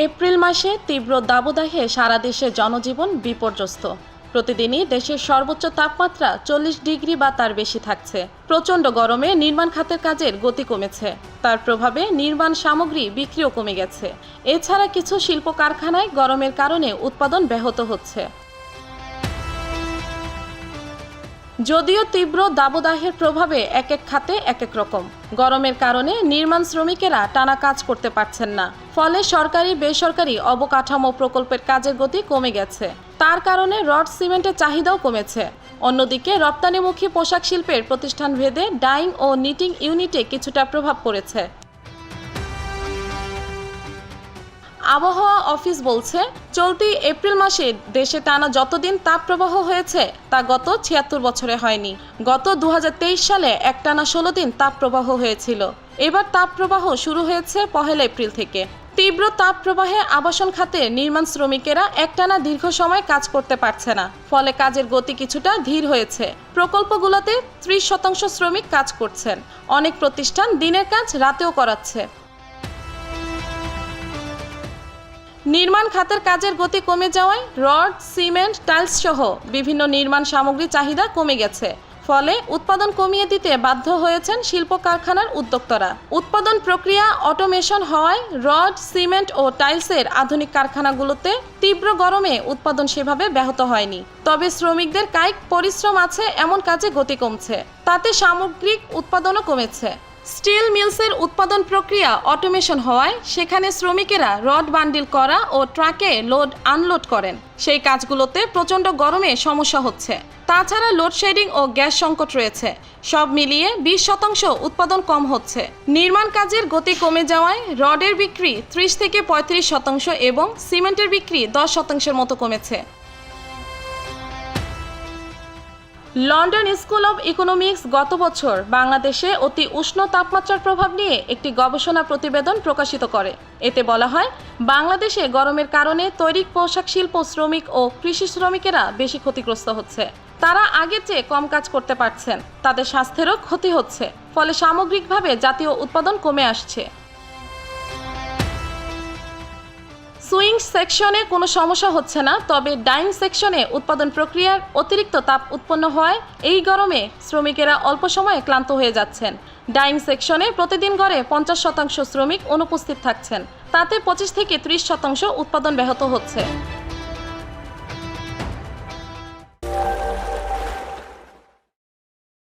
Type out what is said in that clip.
April মাসে তীব্র দাবদাহে সারা দেশে জনজীবন বিপর্যস্ত। প্রতিদিনই দেশের সর্বোচ্চ তাপমাত্রা 40 ডিগ্রি বা তার বেশি থাকছে। প্রচণ্ড গরমে নির্মাণ খাতের কাজের গতি কমেছে। তার প্রভাবে নির্মাণ সামগ্রী বিক্রিও কমে গেছে। এছাড়া কিছু শিল্প কারখানায় গরমের কারণে উৎপাদন ব্যাহত হচ্ছে। যদিও তীব্র দাবদাহের প্রভাবে এক এক খাতে এক এক রকম। গরমের কারণে নির্মাণ শ্রমিকেরা টানা কাজ করতে পারছেন না, ফলে সরকারি বেসরকারি অবকাঠামো প্রকল্পের কাজের গতি কমে গেছে। তার কারণে রড সিমেন্টের চাহিদাও কমেছে। অন্যদিকে রপ্তানিমুখী পোশাক শিল্পের প্রতিষ্ঠান ভেদে ডাইং ও নিটিং ইউনিটে কিছুটা প্রভাব পড়েছে। আবহাওয়া অফিস বলছে, চলতি এপ্রিল মাসে দেশে টানা যতদিন তাপপ্রবাহ হয়েছে তা গত ৭৬ বছরে হয়নি। গত ২০২৩ সালে একটানা ১৬ দিন তাপপ্রবাহ হয়েছিল। এবার তাপপ্রবাহ শুরু হয়েছে ১ এপ্রিল থেকে। তীব্র তাপপ্রবাহে আবাসন খাতে নির্মাণ শ্রমিকেরা একটানা দীর্ঘ সময় কাজ করতে পারছে না, ফলে কাজের গতি কিছুটা ধীর হয়েছে। প্রকল্পগুলোতে ৩০% শ্রমিক কাজ করছেন। অনেক প্রতিষ্ঠান দিনের কাজ রাতেও করাচ্ছে। নির্মাণ খাতের কাজের গতি কমে যাওয়ায় রড, সিমেন্ট, টাইলস সহ বিভিন্ন নির্মাণ সামগ্রীর চাহিদা কমে গেছে। ফলে উৎপাদন কমিয়ে দিতে বাধ্য হয়েছেন শিল্প কারখানার উদ্যোক্তারা। উৎপাদন প্রক্রিয়া অটোমেশন হওয়ায় রড, সিমেন্ট ও টাইলসের আধুনিক কারখানাগুলোতে তীব্র গরমে উৎপাদন সেভাবে ব্যাহত হয়নি। তবে শ্রমিকদের কায়িক পরিশ্রম আছে এমন কাজে গতি কমছে, তাতে সামগ্রিক উৎপাদনও কমেছে। স্টিল মিলসের উৎপাদন প্রক্রিয়া অটোমেশন হওয়ায় সেখানে শ্রমিকেরা রড বান্ডিল করা ও ট্রাকে লোড আনলোড করেন। সেই কাজগুলোতে প্রচণ্ড গরমে সমস্যা হচ্ছে। তাছাড়া লোডশেডিং ও গ্যাস সংকট রয়েছে। সব মিলিয়ে 20% উৎপাদন কম হচ্ছে। নির্মাণ কাজের গতি কমে যাওয়ায় রডের বিক্রি 30 থেকে 35% এবং সিমেন্টের বিক্রি 10%-এর মতো কমেছে। লন্ডন স্কুল অব ইকোনমিক্স গত বছর বাংলাদেশে অতি উষ্ণ তাপমাত্রার প্রভাব নিয়ে একটি গবেষণা প্রতিবেদন প্রকাশিত করে। এতে বলা হয়, বাংলাদেশে গরমের কারণে তৈরি পোশাক শিল্প শ্রমিক ও কৃষি শ্রমিকেরা বেশি ক্ষতিগ্রস্ত হচ্ছে। তারা আগের চেয়ে কম কাজ করতে পারছেন, তাদের স্বাস্থ্যেরও ক্ষতি হচ্ছে। ফলে সামগ্রিকভাবে জাতীয় উৎপাদন কমে আসছে। সুইং সেকশনে কোনো সমস্যা হচ্ছে না, তবে ডাইং সেকশনে উৎপাদন প্রক্রিয়ার অতিরিক্ত তাপ উৎপন্ন হওয়ায় এই গরমে শ্রমিকেরা অল্প সময়ে ক্লান্ত হয়ে যাচ্ছেন। ডাইং সেকশনে প্রতিদিন গড়ে 50% শ্রমিক অনুপস্থিত থাকছেন, তাতে 25 থেকে 30% উৎপাদন ব্যাহত হচ্ছে।